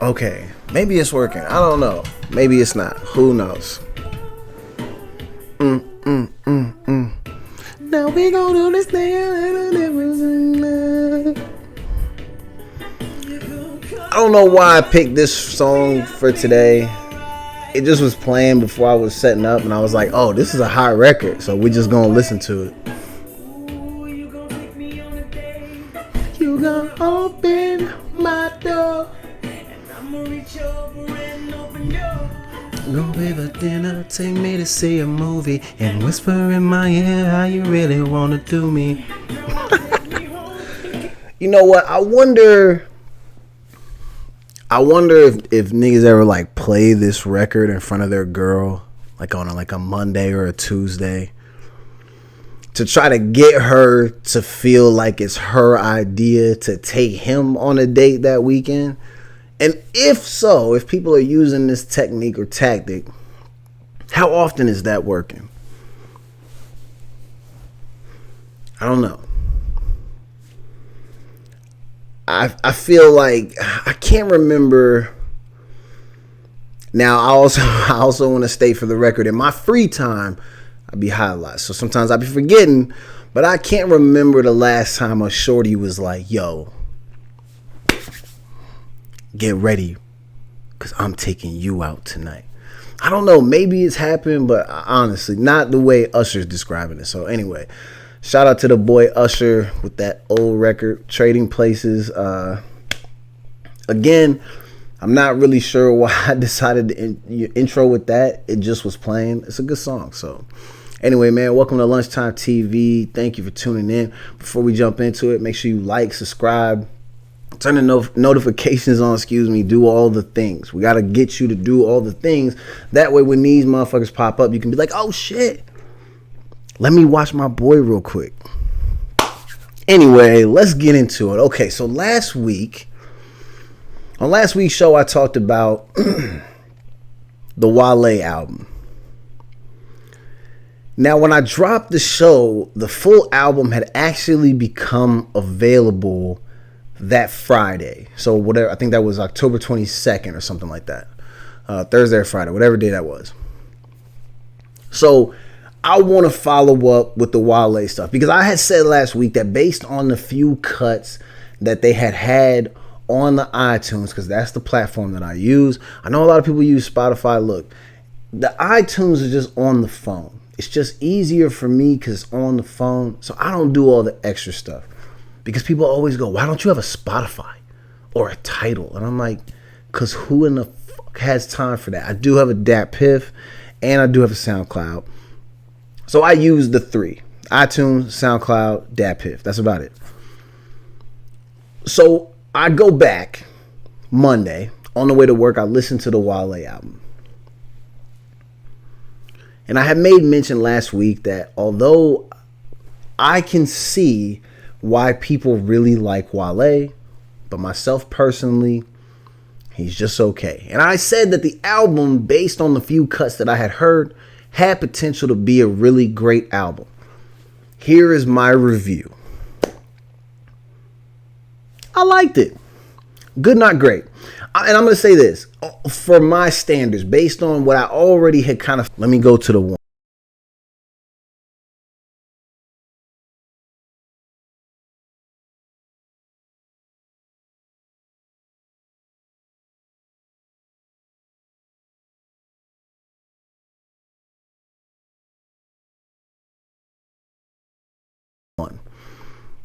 Okay, maybe it's working. I don't know. Maybe it's not. Who knows? Now we gon' do this thing. I don't know why I picked this song for today. It just was playing before I was setting up, and I was like, "Oh, this is a hot record," so we just gonna listen to it. You gonna open my door. Go over dinner, take me to see a movie, and whisper in my ear how you really wanna do me. You know what? I wonder if niggas ever like play this record in front of their girl, like on a Monday or a Tuesday, to try to get her to feel like it's her idea to take him on a date that weekend. And if so, if people are using this technique or tactic, how often is that working? I don't know. I feel like I can't remember. Now, I also want to state for the record, in my free time, I be high a lot. So sometimes I be forgetting, but I can't remember the last time a shorty was like, yo, get ready, because I'm taking you out tonight. I don't know. Maybe it's happened, but honestly, not the way Usher's describing it. So anyway, shout out to the boy Usher with that old record, Trading Places. Again, I'm not really sure why I decided to intro with that. It just was playing. It's a good song. So anyway, man, welcome to Lunchtime TV. Thank you for tuning in. Before we jump into it, make sure you like, subscribe, turn the notifications on, do all the things. We got to get you to do all the things. That way, when these motherfuckers pop up, you can be like, oh, shit. Let me watch my boy real quick. Anyway, let's get into it. Okay, so on last week's show, I talked about the Wale album. Now, when I dropped the show, the full album had actually become available that Friday. So whatever, I think that was October 22nd or something like that. Thursday or Friday, whatever day that was. So I want to follow up with the Wale stuff, because I had said last week that based on the few cuts that they had on the iTunes, because that's the platform that I use. I know a lot of people use Spotify. Look, the iTunes is just on the phone. It's just easier for me because it's on the phone. So I don't do all the extra stuff. Because people always go, why don't you have a Spotify or a Tidal? And I'm like, because who in the fuck has time for that? I do have a Dat Piff and I do have a SoundCloud. So I use the three: iTunes, SoundCloud, Dat Piff. That's about it. So I go back Monday on the way to work. I listened to the Wale album. And I had made mention last week that although I can see why people really like Wale, but myself personally, he's just okay. And I said that the album, based on the few cuts that I had heard, had potential to be a really great album. Here is my review. I liked it. Good, not great. And I'm going to say this, for my standards, based on what I already had kind of, let me go to the one.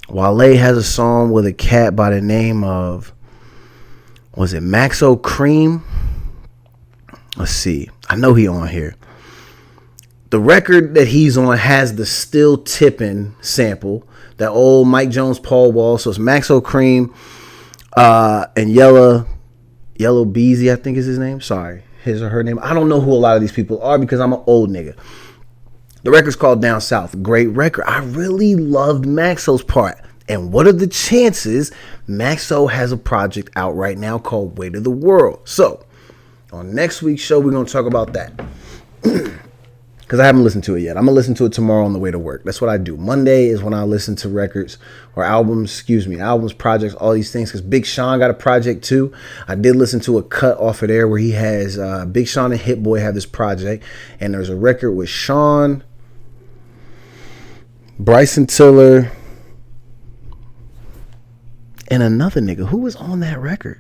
Wale has a song with a cat by the name of, was it Maxo Cream? Let's see. I know he on here. The record that he's on has the Still Tippin' sample, that old Mike Jones, Paul Wall. So it's Maxo Cream and Yellow Beezy, I think is his name. Sorry, his or her name. I don't know who a lot of these people are because I'm an old nigga. The record's called Down South. Great record. I really loved Maxo's part. And what are the chances Maxo has a project out right now called Weight of the World? So, on next week's show, we're going to talk about that. because I haven't listened to it yet. I'm going to listen to it tomorrow on the way to work. That's what I do. Monday is when I listen to records or albums, projects, all these things, because Big Sean got a project too. I did listen to a cut off of there where he has Big Sean and Hit Boy have this project, and there's a record with Sean, Bryson Tiller, and another nigga. Who was on that record?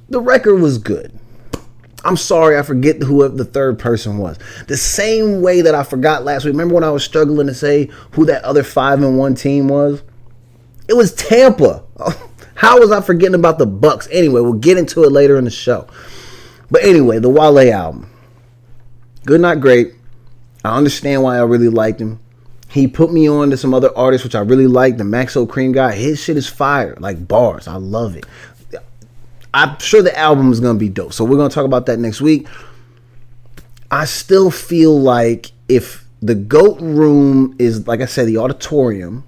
The record was good. I'm sorry, I forget who the third person was. The same way that I forgot last week. Remember when I was struggling to say who that other 5-1 team was? It was Tampa. How was I forgetting about the Bucks? Anyway, we'll get into it later in the show. But anyway, the Wale album. Good, not great. I understand why I really liked him. He put me on to some other artists, which I really like. The Maxo Cream guy, his shit is fire. Like bars. I love it. I'm sure the album is going to be dope. So we're going to talk about that next week. I still feel like if the GOAT room is, like I said, the auditorium,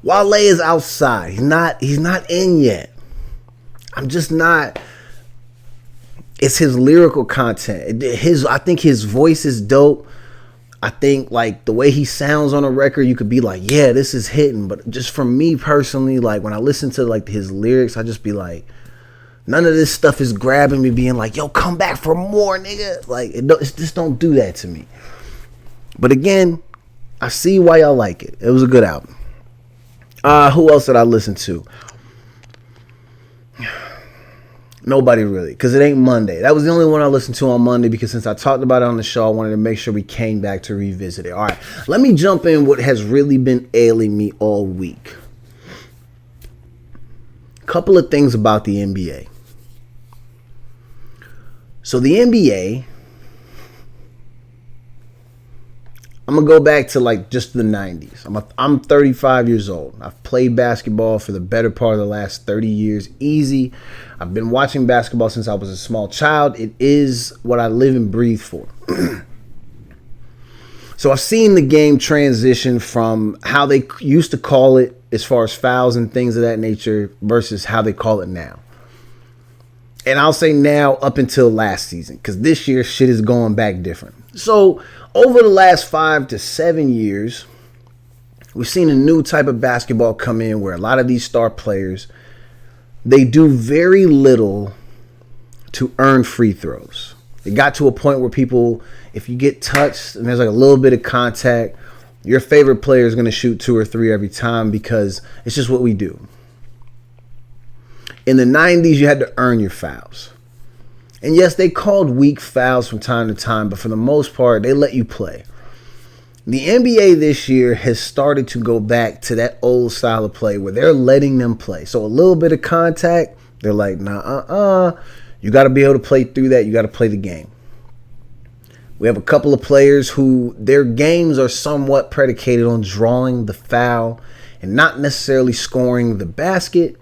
Wale is outside. He's not in yet. I'm just not. It's his lyrical content. I think his voice is dope. I think like the way he sounds on a record, you could be like, yeah, this is hitting. But just for me personally, like when I listen to like his lyrics, I just be like, none of this stuff is grabbing me, being like, yo, come back for more, nigga. Like it just don't do that to me. But again, I see why y'all like it. It was a good album. Who else did I listen to? Nobody really, because it ain't Monday. That was the only one I listened to on Monday, because since I talked about it on the show, I wanted to make sure we came back to revisit it. All right, let me jump in what has really been ailing me all week. Couple of things about the NBA. So the NBA, I'm going to go back to like just the 90s. I'm 35 years old. I've played basketball for the better part of the last 30 years. Easy. I've been watching basketball since I was a small child. It is what I live and breathe for. So I've seen the game transition from how they used to call it as far as fouls and things of that nature versus how they call it now. And I'll say now up until last season, because this year shit is going back different. So over the last 5 to 7 years, we've seen a new type of basketball come in where a lot of these star players, they do very little to earn free throws. It got to a point where people, if you get touched and there's like a little bit of contact, your favorite player is going to shoot 2 or 3 every time because it's just what we do. In the 90s, you had to earn your fouls. And yes, they called weak fouls from time to time, but for the most part, they let you play. The NBA this year has started to go back to that old style of play where they're letting them play. So a little bit of contact, they're like, nah, you got to be able to play through that. You got to play the game. We have a couple of players who their games are somewhat predicated on drawing the foul and not necessarily scoring the basket,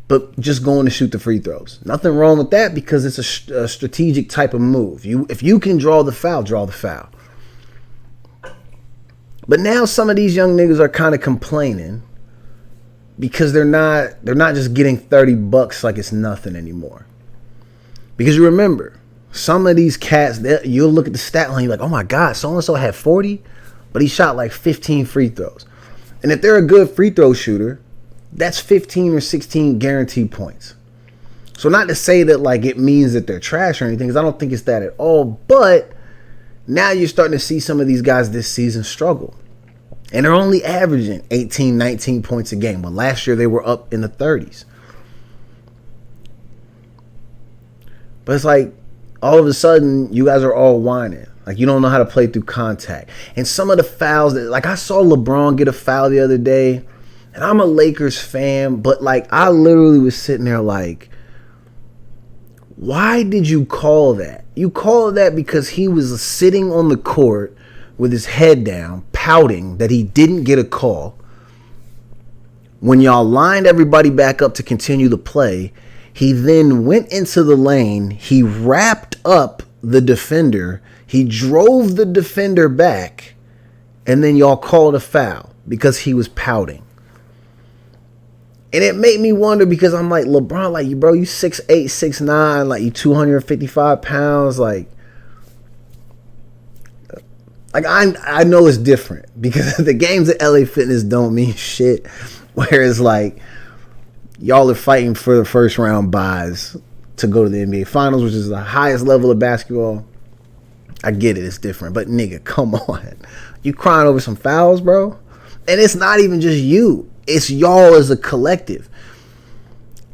but just going to shoot the free throws. Nothing wrong with that because it's a strategic type of move. If you can draw the foul, draw the foul. But now some of these young niggas are kind of complaining because they're not just getting $30 like it's nothing anymore. Because you remember, some of these cats, you'll look at the stat line, you're like, oh my God, so-and-so had 40, but he shot like 15 free throws. And if they're a good free throw shooter, that's 15 or 16 guaranteed points. So not to say that like it means that they're trash or anything, because I don't think it's that at all. But now you're starting to see some of these guys this season struggle. And they're only averaging 18, 19 points a game. Well, last year they were up in the 30s. But it's like all of a sudden you guys are all whining. Like you don't know how to play through contact. And some of the fouls that, like I saw LeBron get a foul the other day. And I'm a Lakers fan, but like I literally was sitting there like, why did you call that? You called that because he was sitting on the court with his head down, pouting that he didn't get a call. When y'all lined everybody back up to continue the play, he then went into the lane, he wrapped up the defender, he drove the defender back, and then y'all called a foul because he was pouting. And it made me wonder because I'm like, LeBron, like, bro, you 6'8", 6'9", like you 255 pounds. Like, Like, I know it's different because the games at LA Fitness don't mean shit. Whereas, like, y'all are fighting for the first round buys to go to the NBA Finals, which is the highest level of basketball. I get it, it's different. But, nigga, come on. You crying over some fouls, bro? And it's not even just you. It's y'all as a collective.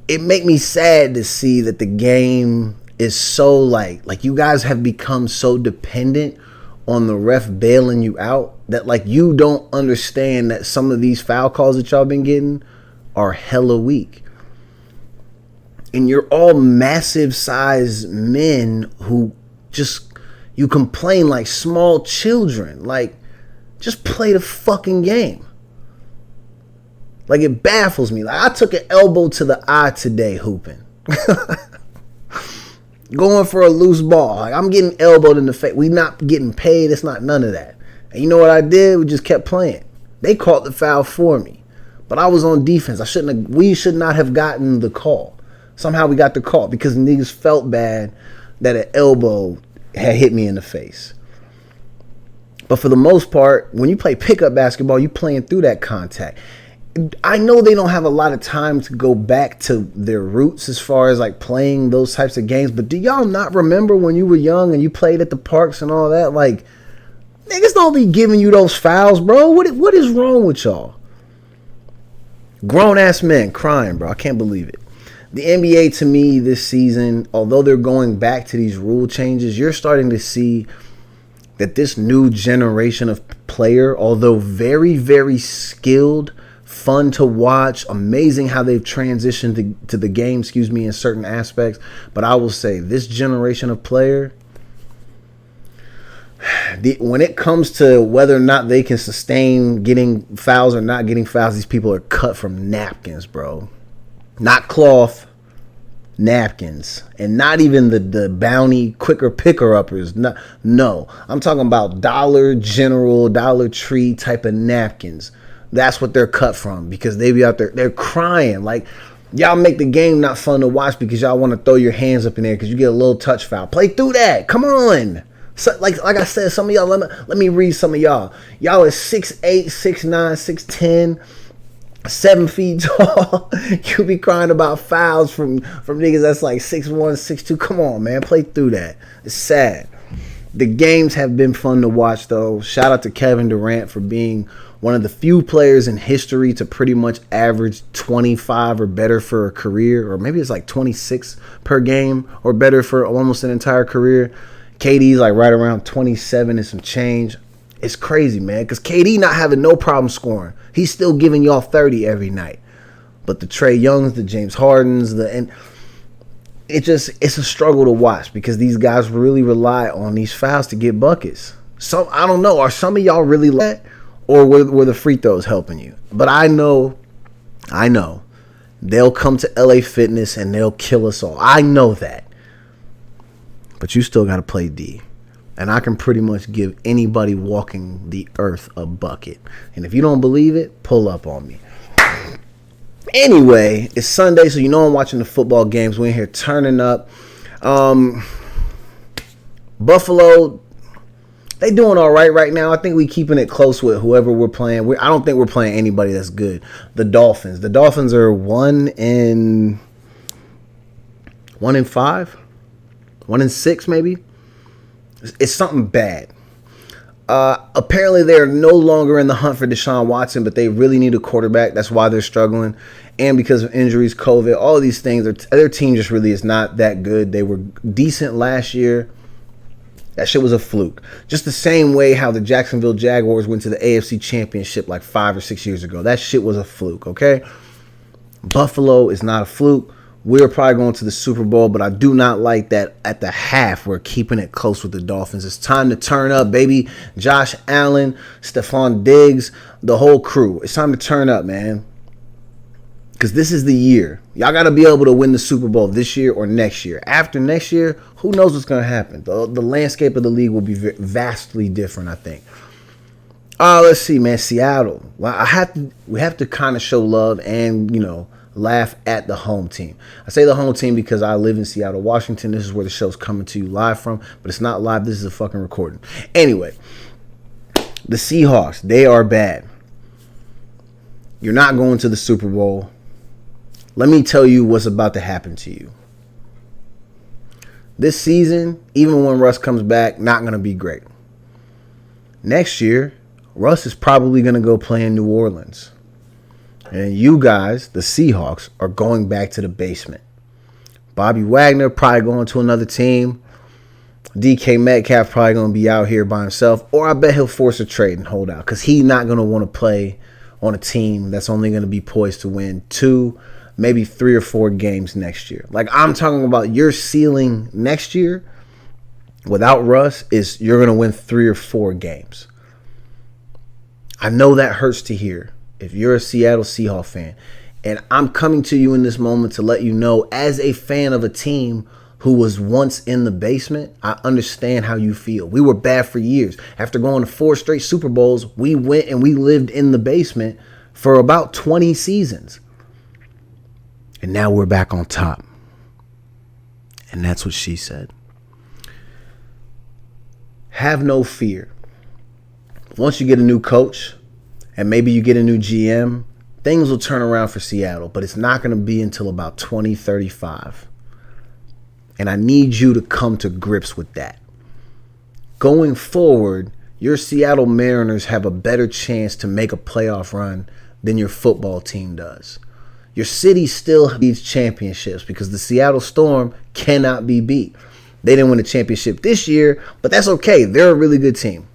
It make me sad to see that the game is so, like you guys have become so dependent on the ref bailing you out that, like, you don't understand that some of these foul calls that y'all been getting are hella weak. And you're all massive size men who just, you complain like small children. Like, just play the fucking game. Like, it baffles me. Like, I took an elbow to the eye today hooping. Going for a loose ball. Like, I'm getting elbowed in the face. We not getting paid. It's not none of that. And you know what I did? We just kept playing. They called the foul for me. But I was on defense. We should not have gotten the call. Somehow we got the call because niggas felt bad that an elbow had hit me in the face. But for the most part, when you play pickup basketball, you playing through that contact. I know they don't have a lot of time to go back to their roots as far as like playing those types of games. But do y'all not remember when you were young and you played at the parks and all that? Like, niggas don't be giving you those fouls, bro. What is wrong with y'all? Grown ass men crying, bro. I can't believe it. The NBA, to me, this season, although they're going back to these rule changes, you're starting to see that this new generation of player, although very, very skilled, fun to watch, amazing how they've transitioned to the game, in certain aspects. But I will say, this generation of player, when it comes to whether or not they can sustain getting fouls or not getting fouls, these people are cut from napkins, bro. Not cloth, napkins. And not even the bounty quicker picker uppers. No, I'm talking about Dollar General, Dollar Tree type of napkins. That's what they're cut from, because they be out there, they're crying. Like, y'all make the game not fun to watch because y'all want to throw your hands up in there because you get a little touch foul. Play through that. Come on. So, like I said, some of y'all, let me read some of y'all. Y'all are 6'8", 6'9", 6'10", 7 feet tall. You be crying about fouls from niggas that's like 6'1", 6'2". Come on, man. Play through that. It's sad. The games have been fun to watch, though. Shout out to Kevin Durant for being one of the few players in history to pretty much average 25 or better for a career, or maybe it's like 26 per game or better for almost an entire career. KD's like right around 27 and some change. It's crazy, man, because KD not having no problem scoring. He's still giving y'all 30 every night. But the Trae Youngs, the James Hardens, it's a struggle to watch because these guys really rely on these fouls to get buckets. So I don't know. Are some of y'all really like that? Or were the free throws helping you? But I know they'll come to LA Fitness and they'll kill us all. I know that. But you still got to play D. And I can pretty much give anybody walking the earth a bucket. And if you don't believe it, pull up on me. Anyway, it's Sunday, so you know I'm watching the football games. We're in here turning up. Buffalo, they doing all right now. I think we keeping it close with whoever we're playing. I don't think we're playing anybody that's good. The Dolphins. The Dolphins are 1-5, 1-6 maybe. It's something bad. Apparently they're no longer in the hunt for Deshaun Watson, but they really need a quarterback. That's why they're struggling. And because of injuries, COVID, all of these things, their team just really is not that good. They were decent last year. That shit was a fluke. Just the same way how the Jacksonville Jaguars went to the AFC Championship like 5 or 6 years ago. That shit was a fluke, okay? Buffalo is not a fluke. We're probably going to the Super Bowl, but I do not like that at the half we're keeping it close with the Dolphins. It's time to turn up, baby. Josh Allen, Stephon Diggs, the whole crew. It's time to turn up, man. Because this is the year. Y'all got to be able to win the Super Bowl this year or next year. After next year, who knows what's going to happen. The landscape of the league will be vastly different, I think. Let's see, man. Seattle. Well, we have to kind of show love and, laugh at the home team. I say the home team because I live in Seattle, Washington. This is where the show's coming to you live from, but it's not live. This is a fucking recording. Anyway, The Seahawks, they are bad. You're not going to the Super Bowl. Let me tell you what's about to happen to you. This season, even when Russ comes back, not going to be great. Next year, Russ is probably going to go play in New Orleans. And you guys, the Seahawks, are going back to the basement. Bobby Wagner probably going to another team. DK Metcalf probably going to be out here by himself. Or I bet he'll force a trade and hold out. Because he's not going to want to play on a team that's only going to be poised to win 2, maybe 3 or 4 games next year. Like, I'm talking about your ceiling next year without Russ is you're going to win 3 or 4 games. I know that hurts to hear if you're a Seattle Seahawks fan. And I'm coming to you in this moment to let you know, as a fan of a team who was once in the basement, I understand how you feel. We were bad for years. After going to 4 straight Super Bowls, we went and we lived in the basement for about 20 seasons. And now we're back on top. And that's what she said. Have no fear. Once you get a new coach and maybe you get a new GM, things will turn around for Seattle, but it's not going to be until about 2035. And I need you to come to grips with that. Going forward, your Seattle Mariners have a better chance to make a playoff run than your football team does. Your city still needs championships because the Seattle Storm cannot be beat. They didn't win a championship this year, but that's okay. They're a really good team.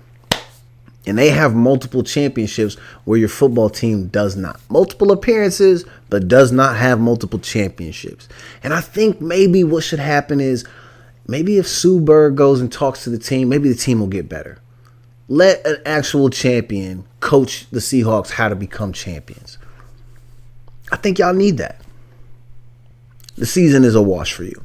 And they have multiple championships where your football team does not. Multiple appearances, but does not have multiple championships. And I think maybe what should happen is maybe if Sue Bird goes and talks to the team, maybe the team will get better. Let an actual champion coach the Seahawks how to become champions. I think y'all need that. The season is a wash for you.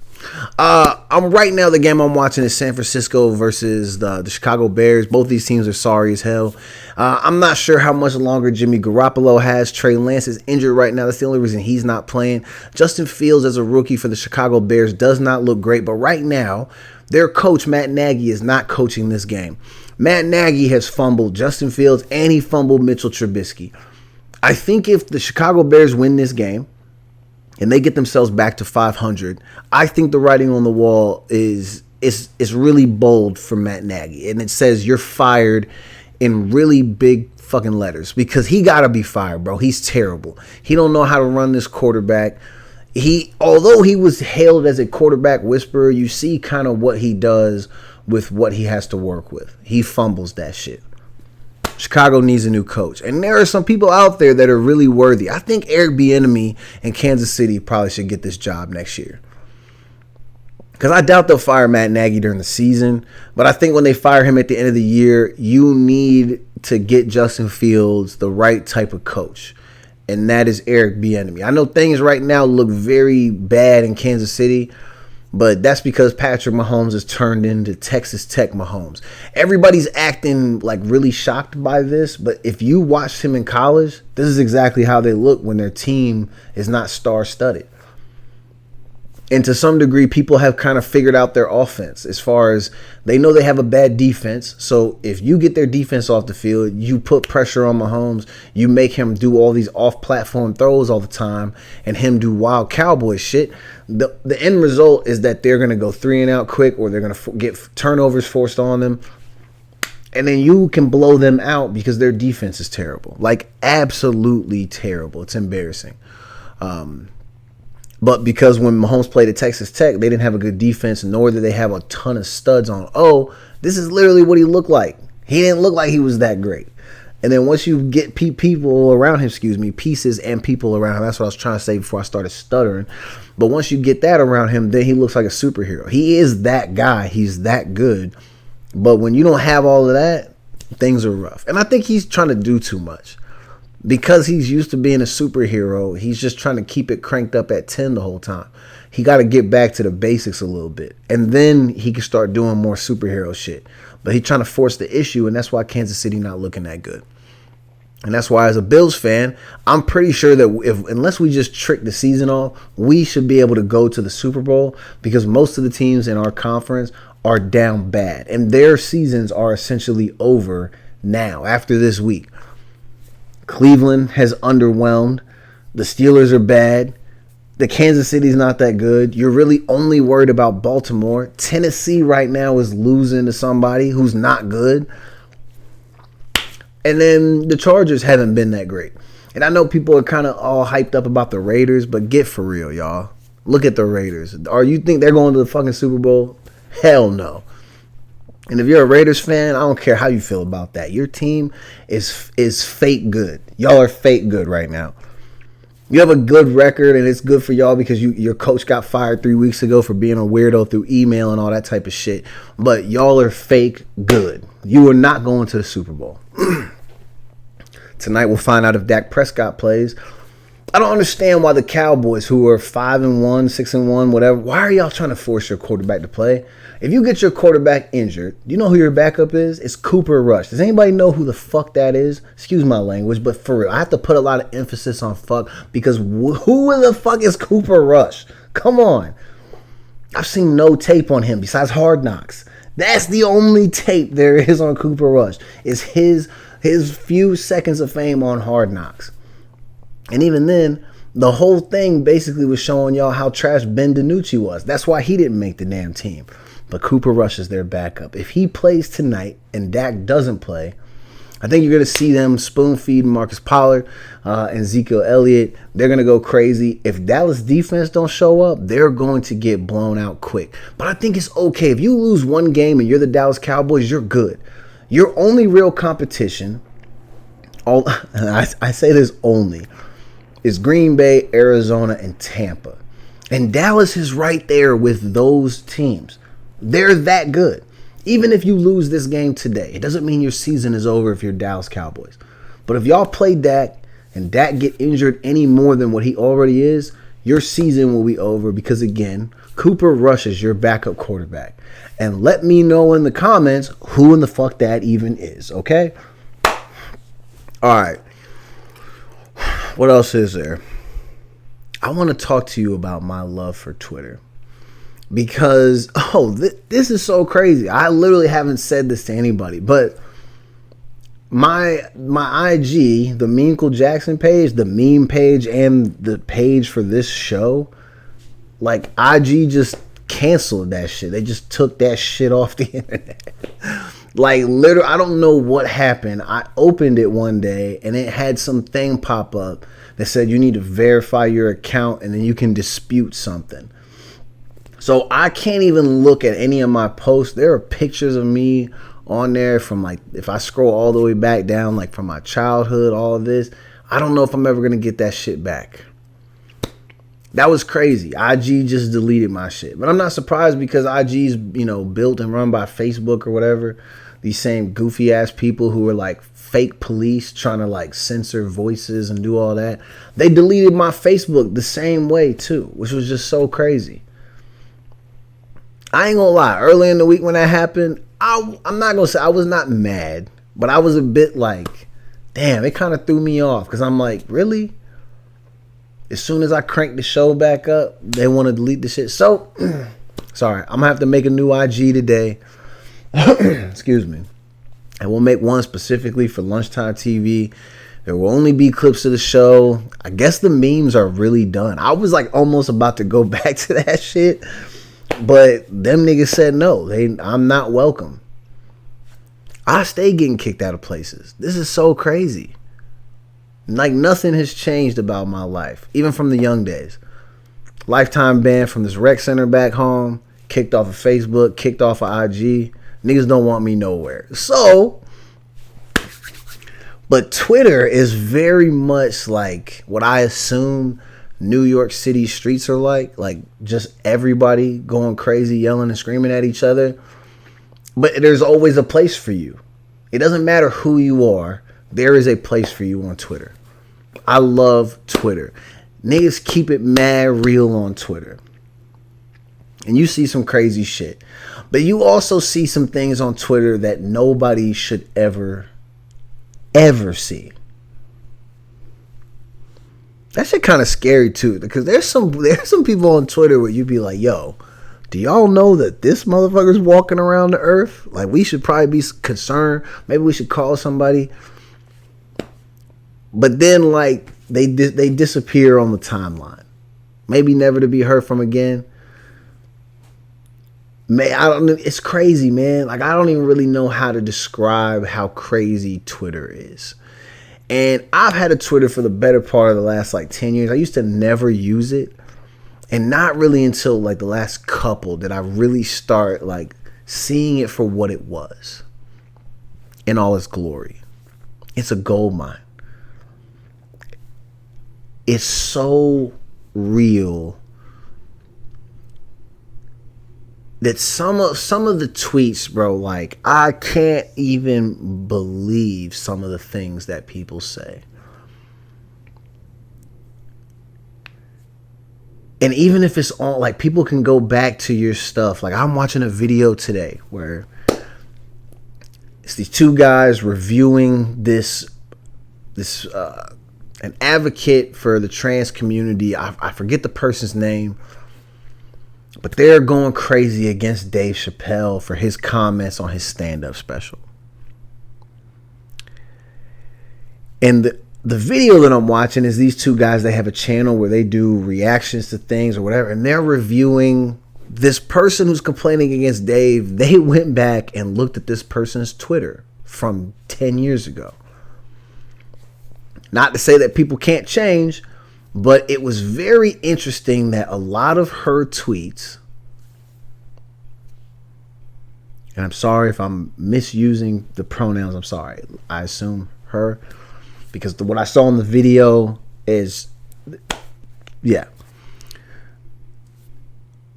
I'm right now, the game I'm watching is San Francisco versus the Chicago Bears. Both these teams are sorry as hell. I'm not sure how much longer Jimmy Garoppolo has. Trey Lance is injured right now. That's the only reason he's not playing. Justin Fields, as a rookie for the Chicago Bears, does not look great. But right now, their coach, Matt Nagy, is not coaching this game. Matt Nagy has fumbled Justin Fields and he fumbled Mitchell Trubisky. I think if the Chicago Bears win this game, and they get themselves back to 500, I think the writing on the wall is really bold for Matt Nagy. And it says you're fired in really big fucking letters because he got to be fired, bro. He's terrible. He don't know how to run this quarterback. Although he was hailed as a quarterback whisperer, you see kind of what he does with what he has to work with. He fumbles that shit. Chicago needs a new coach. And there are some people out there that are really worthy. I think Eric Bieniemy in Kansas City probably should get this job next year. Because I doubt they'll fire Matt Nagy during the season. But I think when they fire him at the end of the year, you need to get Justin Fields the right type of coach. And that is Eric Bieniemy. I know things right now look very bad in Kansas City, but that's because Patrick Mahomes has turned into Texas Tech Mahomes. Everybody's acting like really shocked by this, but if you watched him in college, this is exactly how they look when their team is not star-studded. And to some degree, people have kind of figured out their offense as far as they know they have a bad defense. So if you get their defense off the field, you put pressure on Mahomes, you make him do all these off-platform throws all the time and him do wild cowboy shit. The end result is that they're going to go 3 and out quick, or they're going to get turnovers forced on them. And then you can blow them out because their defense is terrible. Like, absolutely terrible. It's embarrassing. But because when Mahomes played at Texas Tech, they didn't have a good defense, nor did they have a ton of studs on. Oh, this is literally what he looked like. He didn't look like he was that great. And then once you get people around him, pieces and people around him, that's what I was trying to say before I started stuttering. But once you get that around him, then he looks like a superhero. He is that guy. He's that good. But when you don't have all of that, things are rough. And I think he's trying to do too much. Because he's used to being a superhero, he's just trying to keep it cranked up at 10 the whole time. He got to get back to the basics a little bit. And then he can start doing more superhero shit. But he's trying to force the issue, and that's why Kansas City not looking that good. And that's why, as a Bills fan, I'm pretty sure that unless we just trick the season off, we should be able to go to the Super Bowl because most of the teams in our conference are down bad. And their seasons are essentially over now, after this week. Cleveland has underwhelmed. The Steelers are bad. The Kansas City's not that good. You're really only worried about Baltimore. Tennessee right now is losing to somebody who's not good. And then the Chargers haven't been that great. And I know people are kind of all hyped up about the Raiders, but get for real, y'all. Look at the Raiders. Or you think they're going to the fucking Super Bowl? Hell no. And if you're a Raiders fan, I don't care how you feel about that. Your team is fake good. Y'all are fake good right now. You have a good record, and it's good for y'all because your coach got fired 3 weeks ago for being a weirdo through email and all that type of shit. But y'all are fake good. You are not going to the Super Bowl. Tonight we'll find out if Dak Prescott plays. I don't understand why the Cowboys, who are 5-1, 6-1, whatever, why are y'all trying to force your quarterback to play? If you get your quarterback injured, you know who your backup is? It's Cooper Rush. Does anybody know who the fuck that is? Excuse my language, but for real, I have to put a lot of emphasis on fuck because who the fuck is Cooper Rush? Come on. I've seen no tape on him besides Hard Knocks. That's the only tape there is on Cooper Rush. Is his few seconds of fame on Hard Knocks. And even then, the whole thing basically was showing y'all how trash Ben DiNucci was. That's why he didn't make the damn team. But Cooper Rush is their backup. If he plays tonight and Dak doesn't play, I think you're going to see them spoon feed Marcus Pollard and Ezekiel Elliott. They're going to go crazy. If Dallas defense don't show up, they're going to get blown out quick. But I think it's okay. If you lose one game and you're the Dallas Cowboys, you're good. Your only real competition, I say this only, is Green Bay, Arizona, and Tampa. And Dallas is right there with those teams. They're that good. Even if you lose this game today, it doesn't mean your season is over if you're Dallas Cowboys. But if y'all play Dak and Dak get injured any more than what he already is, your season will be over because, again, Cooper Rush is your backup quarterback. And let me know in the comments who in the fuck that even is, okay? All right. What else is there? I want to talk to you about my love for Twitter. Because, this is so crazy. I literally haven't said this to anybody. But my IG, the Memecle Jackson page, the meme page, and the page for this show, like, IG just canceled that shit. They just took that shit off the internet. Like, literally, I don't know what happened. I opened it one day, and it had some thing pop up that said you need to verify your account, and then you can dispute something. So I can't even look at any of my posts. There are pictures of me on there from, like, if I scroll all the way back down, like, from my childhood, all of this. I don't know if I'm ever going to get that shit back. That was crazy. IG just deleted my shit. But I'm not surprised because IG's, built and run by Facebook or whatever. These same goofy ass people who are like fake police trying to like censor voices and do all that. They deleted my Facebook the same way too, which was just so crazy. I ain't gonna lie. Early in the week when that happened, I'm not gonna say I was not mad, but I was a bit like, damn, it kind of threw me off because I'm like, really? As soon as I crank the show back up, they want to delete the shit. So, sorry, I'm going to have to make a new IG today. Excuse me. And we'll make one specifically for Lunchtime TV. There will only be clips of the show. I guess the memes are really done. I was like almost about to go back to that shit. But them niggas said no. I'm not welcome. I stay getting kicked out of places. This is so crazy. Like, nothing has changed about my life, even from the young days. Lifetime ban from this rec center back home, kicked off of Facebook, kicked off of IG. Niggas don't want me nowhere. So, but Twitter is very much like what I assume New York City streets are like just everybody going crazy, yelling and screaming at each other. But there's always a place for you. It doesn't matter who you are. There is a place for you on Twitter. I love Twitter. Niggas keep it mad real on Twitter. And you see some crazy shit. But you also see some things on Twitter that nobody should ever see. That shit kind of scary too. Because there's some people on Twitter where you be like, yo, do y'all know that this motherfucker's walking around the earth? Like, we should probably be concerned. Maybe we should call somebody. But then, like, they disappear on the timeline. Maybe never to be heard from again. Man, I don't know. It's crazy, man. Like, I don't even really know how to describe how crazy Twitter is. And I've had a Twitter for the better part of the last, like, 10 years. I used to never use it. And not really until, like, the last couple did I really start, like, seeing it for what it was in all its glory. It's a gold mine. It's so real that some of the tweets, bro, like, I can't even believe some of the things that people say. And even if it's all, like, people can go back to your stuff. Like, I'm watching a video today where it's these two guys reviewing this an advocate for the trans community. I forget the person's name. But they're going crazy against Dave Chappelle for his comments on his stand-up special. And the video that I'm watching is these two guys. They have a channel where they do reactions to things or whatever. And they're reviewing this person who's complaining against Dave. They went back and looked at this person's Twitter from 10 years ago. Not to say that people can't change, but it was very interesting that a lot of her tweets, and I'm sorry if I'm misusing the pronouns, I'm sorry. I assume her, because what I saw in the video is, yeah.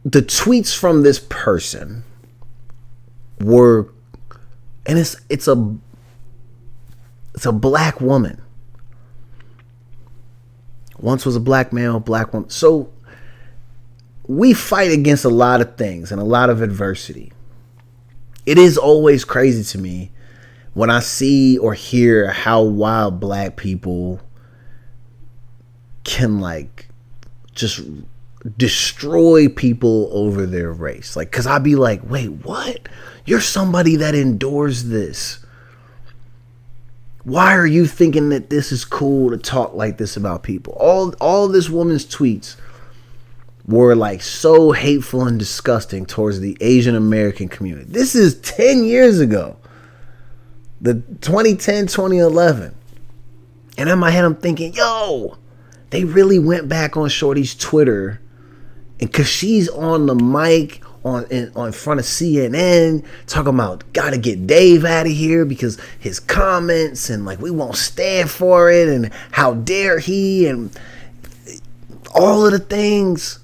The tweets from this person were, and it's a black woman. Once was a black male, black woman. So we fight against a lot of things and a lot of adversity. It is always crazy to me when I see or hear how wild black people can, like, just destroy people over their race. Like, cause I'd be like, wait, what? You're somebody that endures this. Why are you thinking that this is cool to talk like this about people? All this woman's tweets were, like, so hateful and disgusting towards the Asian American community. This is 10 years ago. The 2010, 2011. And in my head, I'm thinking, yo, they really went back on Shorty's Twitter. And cause she's on the mic on front of CNN talking about gotta get Dave out of here because his comments and, like, we won't stand for it and how dare he and all of the things.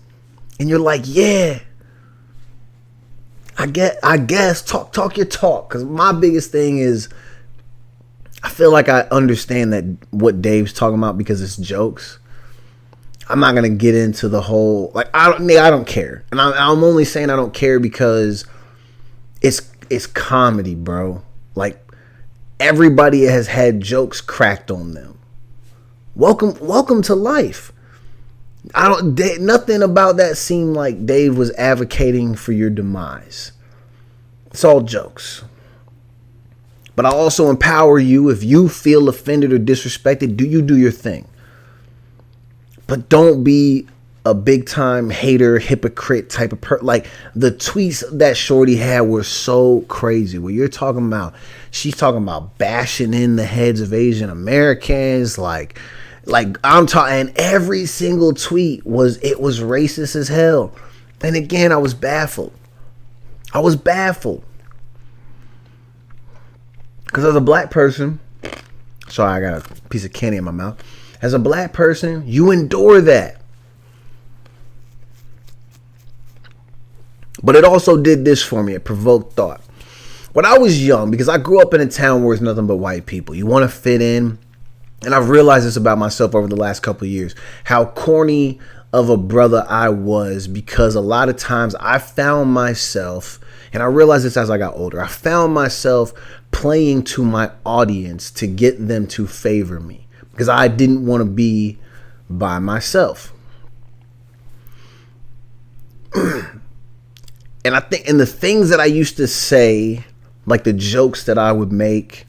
And you're like, yeah, I guess talk your talk. Cause my biggest thing is I feel like I understand that what Dave's talking about because it's jokes. I'm not gonna get into the whole, like, I don't care, and I'm only saying I don't care because it's comedy, bro. Like, everybody has had jokes cracked on them. Welcome to life. Nothing about that seemed like Dave was advocating for your demise. It's all jokes. But I also empower you. If you feel offended or disrespected, do your thing. But don't be a big time hater, hypocrite type of person. Like, the tweets that Shorty had were so crazy. Where you're talking about, she's talking about bashing in the heads of Asian Americans. Like I'm talking, and every single tweet was racist as hell. And again, I was baffled. Because as a black person, sorry, I got a piece of candy in my mouth. As a black person, you endure that. But it also did this for me. It provoked thought. When I was young, because I grew up in a town where it's nothing but white people. You want to fit in. And I've realized this about myself over the last couple of years. How corny of a brother I was. Because a lot of times I found myself, and I realized this as I got older, I found myself playing to my audience to get them to favor me. Because I didn't want to be by myself. And I think, and the things that I used to say, like the jokes that I would make,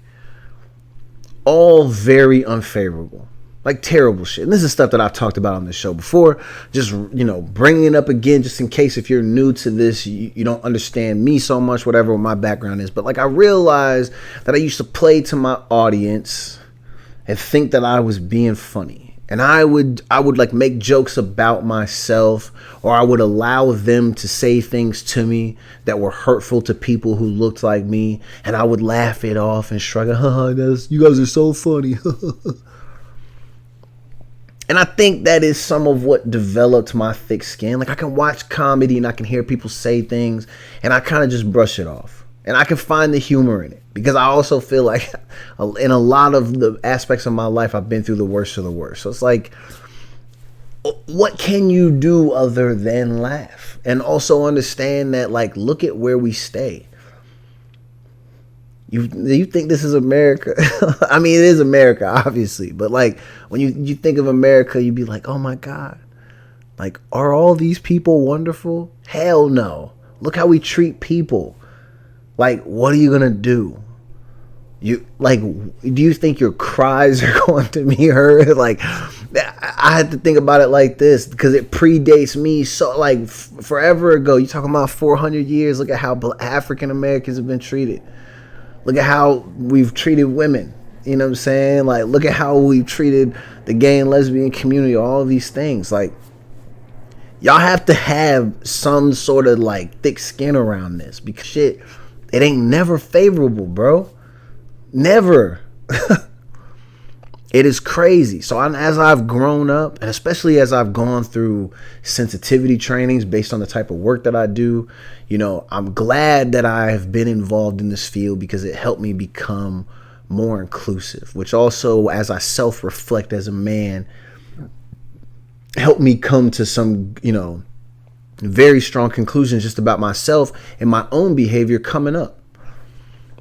all very unfavorable, like terrible shit. And this is stuff that I've talked about on the show before. Just, you know, bringing it up again, just in case if you're new to this, you don't understand me so much, whatever my background is. But like, I realized that I used to play to my audience and think that I was being funny. And I would like make jokes about myself, or I would allow them to say things to me that were hurtful to people who looked like me, and I would laugh it off and shrug, you guys are so funny. And I think that is some of what developed my thick skin. Like, I can watch comedy and I can hear people say things and I kind of just brush it off. And I can find the humor in it, because I also feel like in a lot of the aspects of my life, I've been through the worst of the worst. So it's like, what can you do other than laugh? And also understand that, like, look at where we stay. You think this is America? I mean, it is America, obviously. But like, when you think of America, you'd be like, oh my God. Like, are all these people wonderful? Hell no. Look how we treat people. Like, what are you gonna do? Do you think your cries are going to be heard? Like, I had to think about it like this, because it predates me. So, like, forever ago, you talking about 400 years. Look at how African Americans have been treated. Look at how we've treated women. You know what I'm saying? Like, look at how we've treated the gay and lesbian community. All of these things. Like, y'all have to have some sort of like thick skin around this, because shit, it ain't never favorable, bro. Never. It is crazy. So as I've grown up, and especially as I've gone through sensitivity trainings based on the type of work that I do, you know, I'm glad that I have been involved in this field, because it helped me become more inclusive, which also, as I self-reflect as a man, helped me come to some, you know, very strong conclusions just about myself and my own behavior coming up.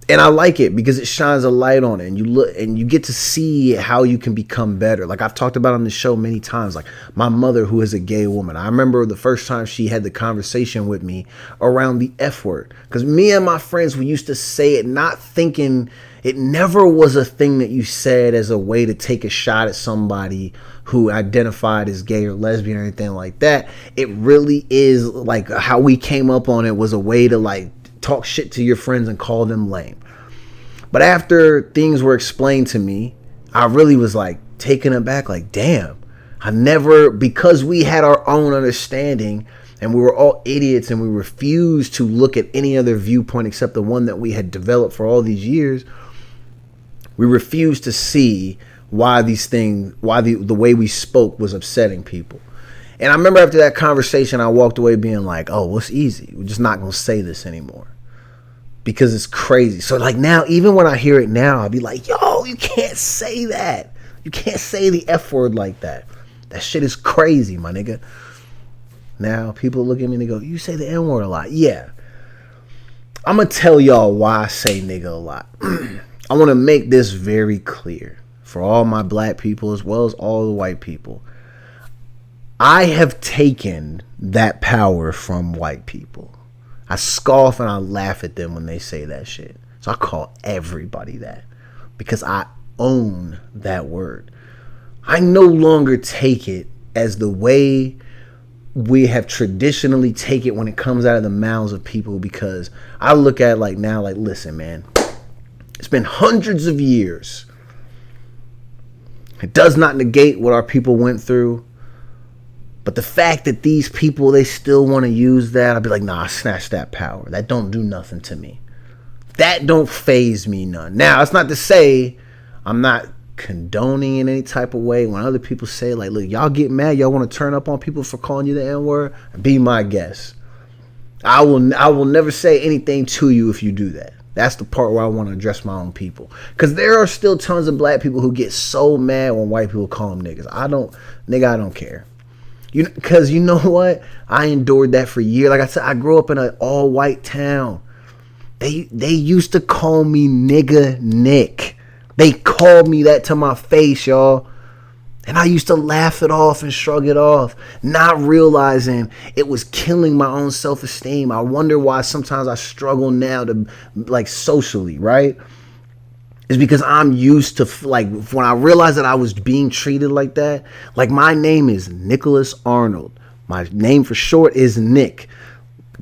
And I like it because it shines a light on it, and you look and you get to see how you can become better. Like I've talked about on the show many times, like my mother, who is a gay woman. I remember the first time she had the conversation with me around the F word, because me and my friends, we used to say it not thinking, it never was a thing that you said as a way to take a shot at somebody who identified as gay or lesbian or anything like that. It really is like how we came up on it was a way to like talk shit to your friends and call them lame. But after things were explained to me, I really was like taken aback, like, damn, because we had our own understanding and we were all idiots and we refused to look at any other viewpoint except the one that we had developed for all these years. We refused to see why the way we spoke was upsetting people. And I remember after that conversation, I walked away being like, oh, what's easy? We're just not going to say this anymore, because it's crazy. So like now, even when I hear it now, I'll be like, yo, you can't say that. You can't say the F word like that. That shit is crazy, my nigga. Now people look at me and they go, you say the N word a lot. Yeah. I'm going to tell y'all why I say nigga a lot. I want to make this very clear for all my black people as well as all the white people. I have taken that power from white people. I scoff and I laugh at them when they say that shit. So I call everybody that, because I own that word. I no longer take it as the way we have traditionally take it when it comes out of the mouths of people, because I look at it like now, like, listen, man, it's been hundreds of years. It does not negate what our people went through. But the fact that these people, they still want to use that, I'd be like, nah, snatch that power. That don't do nothing to me. That don't faze me none. Now, it's not to say I'm not condoning in any type of way when other people say, like, look, y'all get mad, y'all want to turn up on people for calling you the N-word, be my guest. I will never say anything to you if you do that. That's the part where I want to address my own people. Because there are still tons of black people who get so mad when white people call them niggas. I don't care. Because you know what? I endured that for years. Like I said, I grew up in an all-white town. They used to call me nigga Nick. They called me that to my face, y'all. And I used to laugh it off and shrug it off, not realizing it was killing my own self-esteem. I wonder why sometimes I struggle now to, like, socially, right? It's because I'm used to, like, when I realized that I was being treated like that, like, my name is Nicholas Arnold. My name for short is Nick.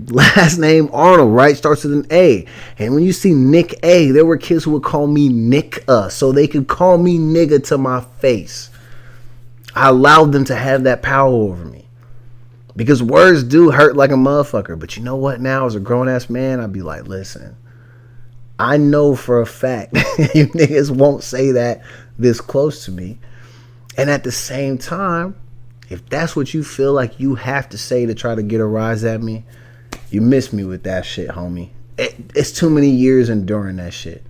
Last name Arnold, right? Starts with an A. And when you see Nick A, there were kids who would call me Nick so they could call me nigga to my face. I allowed them to have that power over me. Because words do hurt like a motherfucker. But you know what? Now, as a grown-ass man, I'd be like, listen, I know for a fact you niggas won't say that this close to me. And at the same time, if that's what you feel like you have to say to try to get a rise at me, you miss me with that shit, homie. It's too many years enduring that shit.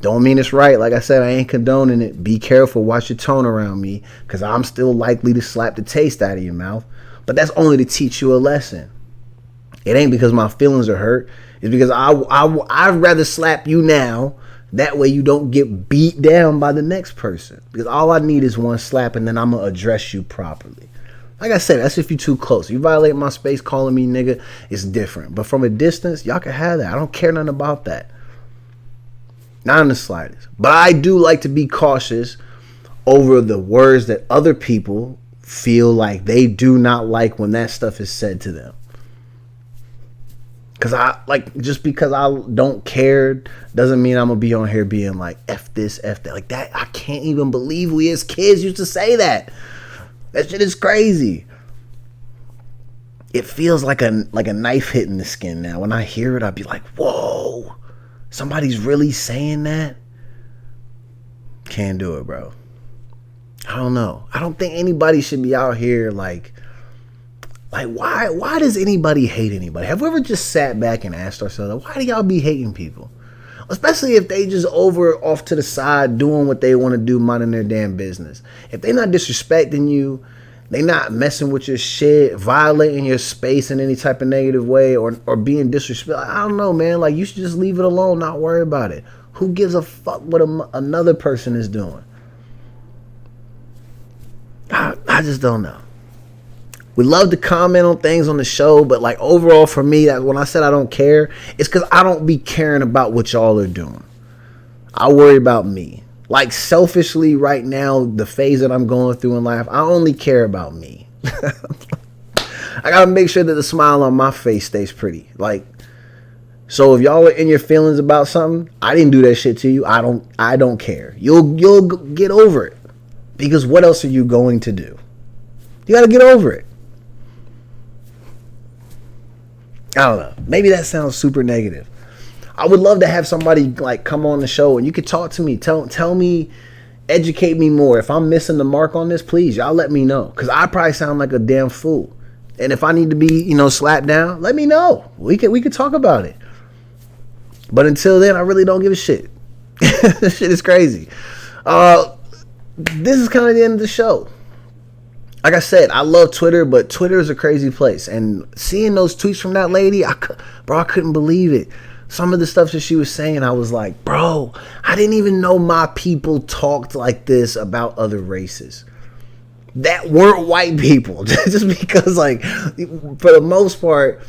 Don't mean it's right. Like I said, I ain't condoning it. Be careful. Watch your tone around me, because I'm still likely to slap the taste out of your mouth. But that's only to teach you a lesson. It ain't because my feelings are hurt. It's because I'd rather slap you now. That way you don't get beat down by the next person. Because all I need is one slap, and then I'm going to address you properly. Like I said, that's if you're too close. You violate my space calling me nigga, it's different. But from a distance, y'all can have that. I don't care nothing about that. Not in the slightest. But I do like to be cautious over the words that other people feel like they do not like when that stuff is said to them. Because just because I don't care doesn't mean I'm going to be on here being like, F this, F that. Like that, I can't even believe we as kids used to say that. That shit is crazy. It feels like a knife hitting the skin now. When I hear it, I'd be like, whoa, somebody's really saying that? Can't do it, bro. I don't know. I don't think anybody should be out here like why does anybody hate anybody? Have we ever just sat back and asked ourselves, why do y'all be hating people? Especially if they just off to the side doing what they want to do, minding their damn business. If they not disrespecting you, they not messing with your shit, violating your space in any type of negative way, or being disrespectful. I don't know, man. Like, you should just leave it alone, not worry about it. Who gives a fuck what another person is doing? I just don't know. We love to comment on things on the show, but like overall for me, when I said I don't care, it's because I don't be caring about what y'all are doing. I worry about me. Like selfishly right now, the phase that I'm going through in life, I only care about me. I gotta make sure that the smile on my face stays pretty. Like, so if y'all are in your feelings about something, I didn't do that shit to you. I don't care. You'll get over it. Because what else are you going to do? You gotta get over it. I don't know. Maybe that sounds super negative. I would love to have somebody like come on the show and you could talk to me. Tell me, educate me more. If I'm missing the mark on this, please, y'all let me know. Because I probably sound like a damn fool. And if I need to be, slapped down, let me know. We could talk about it. But until then, I really don't give a shit. This shit is crazy. This is kind of the end of the show. Like I said, I love Twitter, but Twitter is a crazy place. And seeing those tweets from that lady, I couldn't believe it. Some of the stuff that she was saying, I was like, bro, I didn't even know my people talked like this about other races that weren't white people. Just because, like, for the most part,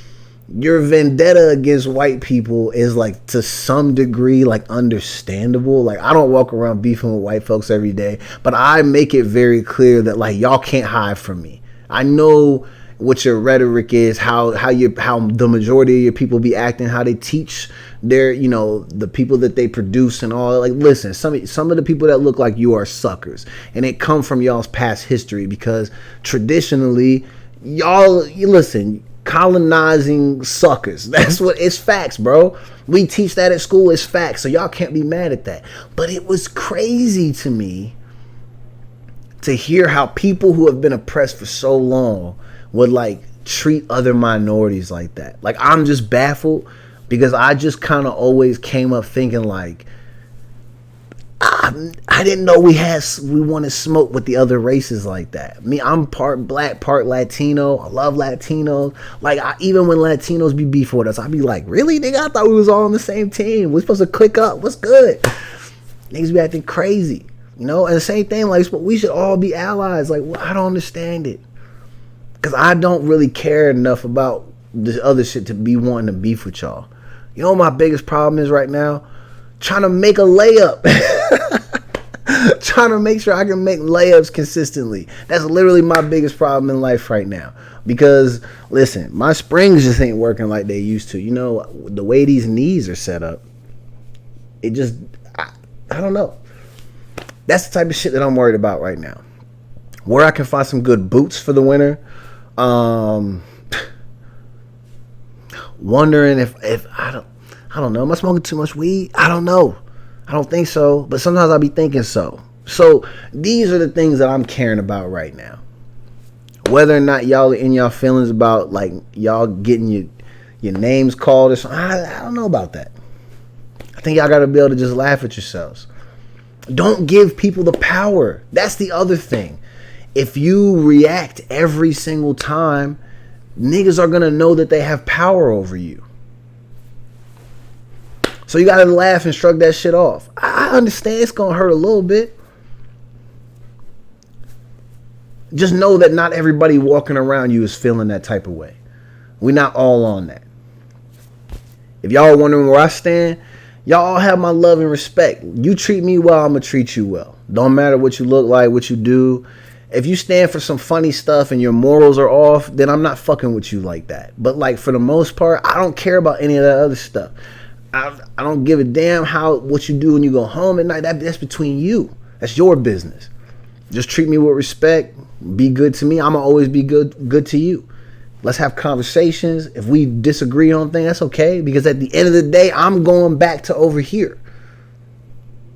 your vendetta against white people is like to some degree like understandable. Like, I don't walk around beefing with white folks every day, but I make it very clear that like y'all can't hide from me. I know what your rhetoric is, how the majority of your people be acting, how they teach their, the people that they produce and all. Like, listen, some of the people that look like you are suckers, and it come from y'all's past history because traditionally listen, colonizing suckers. That's what it's facts, bro. We teach that at school. It's facts. So y'all can't be mad at that. But it was crazy to me to hear how people who have been oppressed for so long would like treat other minorities like that. Like, I'm just baffled because I just kind of always came up thinking like, I didn't know we want to smoke with the other races like that. I'm part black, part Latino. I love Latinos. Like, even when Latinos be beefing with us, I be like, really, nigga? I thought we was all on the same team. We're supposed to click up. What's good? Niggas be acting crazy. You know, and the same thing, like, we should all be allies. Like, well, I don't understand it. Because I don't really care enough about this other shit to be wanting to beef with y'all. You know what my biggest problem is right now? Trying to make a layup. Trying to make sure I can make layups consistently. That's literally my biggest problem in life right now. Because, listen, my springs just ain't working like they used to. You know, the way these knees are set up, it just, I don't know. That's the type of shit that I'm worried about right now. Where I can find some good boots for the winter. Wondering if I don't know. Am I smoking too much weed? I don't know. I don't think so. But sometimes I'll be thinking so. So these are the things that I'm caring about right now. Whether or not y'all are in y'all feelings about like y'all getting your names called or something, I don't know about that. I think y'all got to be able to just laugh at yourselves. Don't give people the power. That's the other thing. If you react every single time, niggas are going to know that they have power over you. So you got to laugh and shrug that shit off. I understand it's going to hurt a little bit. Just know that not everybody walking around you is feeling that type of way. We're not all on that. If y'all are wondering where I stand, y'all all have my love and respect. You treat me well, I'm going to treat you well. Don't matter what you look like, what you do. If you stand for some funny stuff and your morals are off, then I'm not fucking with you like that. But like for the most part, I don't care about any of that other stuff. I don't give a damn what you do when you go home at night. That's between you. That's your business. Just treat me with respect. Be good to me. I'm going to always be good to you. Let's have conversations. If we disagree on things, that's okay. Because at the end of the day, I'm going back to over here.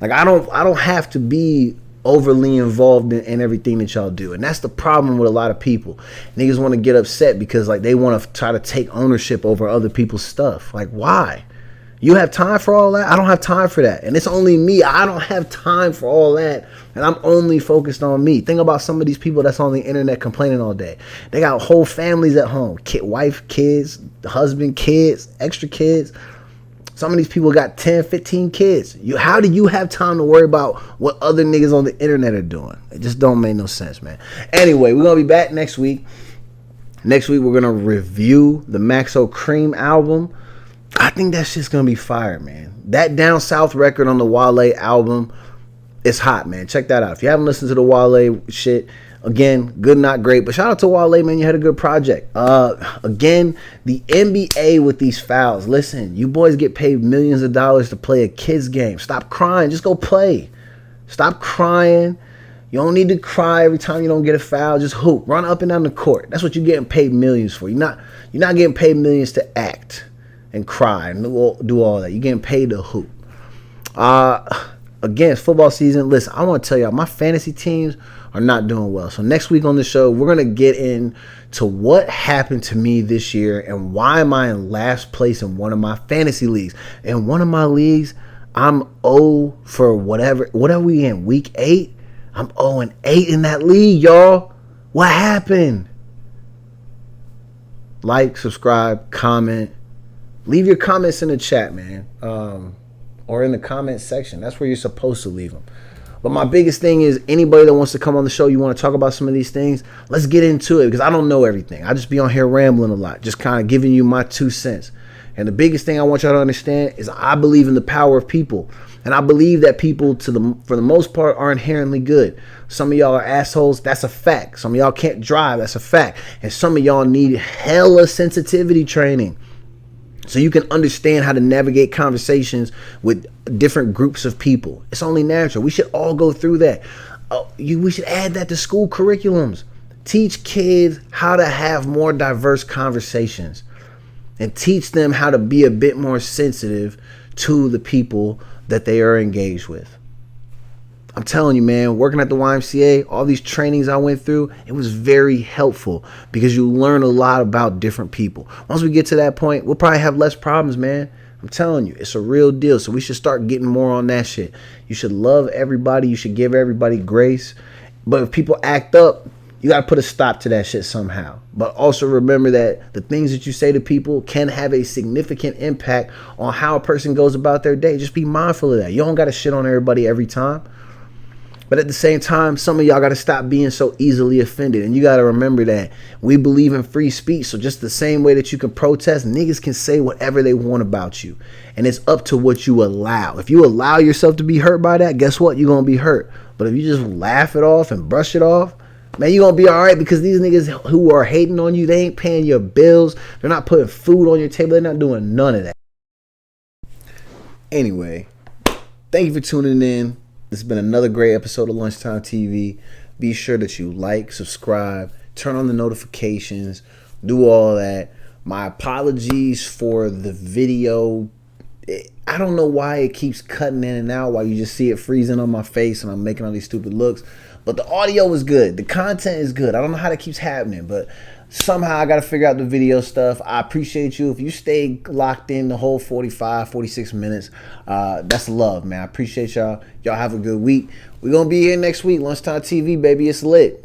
Like I don't have to be overly involved in everything that y'all do. And that's the problem with a lot of people. Niggas want to get upset because like they want to try to take ownership over other people's stuff. Like why? You have time for all that? I don't have time for that. And it's only me. I don't have time for all that. And I'm only focused on me. Think about some of these people that's on the internet complaining all day. They got whole families at home. Wife, kids, husband, kids, extra kids. Some of these people got 10, 15 kids. How do you have time to worry about what other niggas on the internet are doing? It just don't make no sense, man. Anyway, we're going to be back next week. Next week, we're going to review the Maxo Cream album. I think that shit's gonna be fire, man. That Down South record on the Wale album is hot, man. Check that out. If you haven't listened to the Wale shit, again, good, not great. But shout out to Wale, man. You had a good project. Again, the NBA with these fouls. Listen, you boys get paid millions of dollars to play a kid's game. Stop crying. Just go play. Stop crying. You don't need to cry every time you don't get a foul. Just hoop. Run up and down the court. That's what you're getting paid millions for. You're not getting paid millions to act and cry and do all that. You're getting paid to hoop. Again, it's football season. Listen, I want to tell y'all, my fantasy teams are not doing well. So next week on the show, we're going to get into what happened to me this year and why am I in last place in one of my fantasy leagues. In one of my leagues, I'm 0 for whatever. What are we in? Week 8? I'm 0-8 in that league, y'all. What happened? Like, subscribe, comment. Leave your comments in the chat, man, or in the comment section. That's where you're supposed to leave them. But my biggest thing is anybody that wants to come on the show, you want to talk about some of these things, let's get into it because I don't know everything. I just be on here rambling a lot, just kind of giving you my 2 cents. And the biggest thing I want y'all to understand is I believe in the power of people. And I believe that people, for the most part, are inherently good. Some of y'all are assholes. That's a fact. Some of y'all can't drive. That's a fact. And some of y'all need hella sensitivity training, so you can understand how to navigate conversations with different groups of people. It's only natural. We should all go through that. We should add that to school curriculums. Teach kids how to have more diverse conversations and teach them how to be a bit more sensitive to the people that they are engaged with. I'm telling you, man, working at the YMCA, all these trainings I went through, it was very helpful because you learn a lot about different people. Once we get to that point, we'll probably have less problems, man. I'm telling you, it's a real deal. So we should start getting more on that shit. You should love everybody. You should give everybody grace. But if people act up, you got to put a stop to that shit somehow. But also remember that the things that you say to people can have a significant impact on how a person goes about their day. Just be mindful of that. You don't got to shit on everybody every time. But at the same time, some of y'all got to stop being so easily offended. And you got to remember that we believe in free speech. So just the same way that you can protest, niggas can say whatever they want about you. And it's up to what you allow. If you allow yourself to be hurt by that, guess what? You're going to be hurt. But if you just laugh it off and brush it off, man, you're going to be all right, because these niggas who are hating on you, they ain't paying your bills. They're not putting food on your table. They're not doing none of that. Anyway, thank you for tuning in. This has been another great episode of Lunchtime TV. Be sure that you like, subscribe, turn on the notifications, do all that. My apologies for the video. I don't know why it keeps cutting in and out, why you just see it freezing on my face and I'm making all these stupid looks. But the audio is good. The content is good. I don't know how that keeps happening, but somehow I got to figure out the video stuff. I appreciate you. If you stay locked in the whole 45, 46 minutes, that's love, man. I appreciate y'all. Y'all have a good week. We're going to be here next week. Lunchtime TV, baby. It's lit.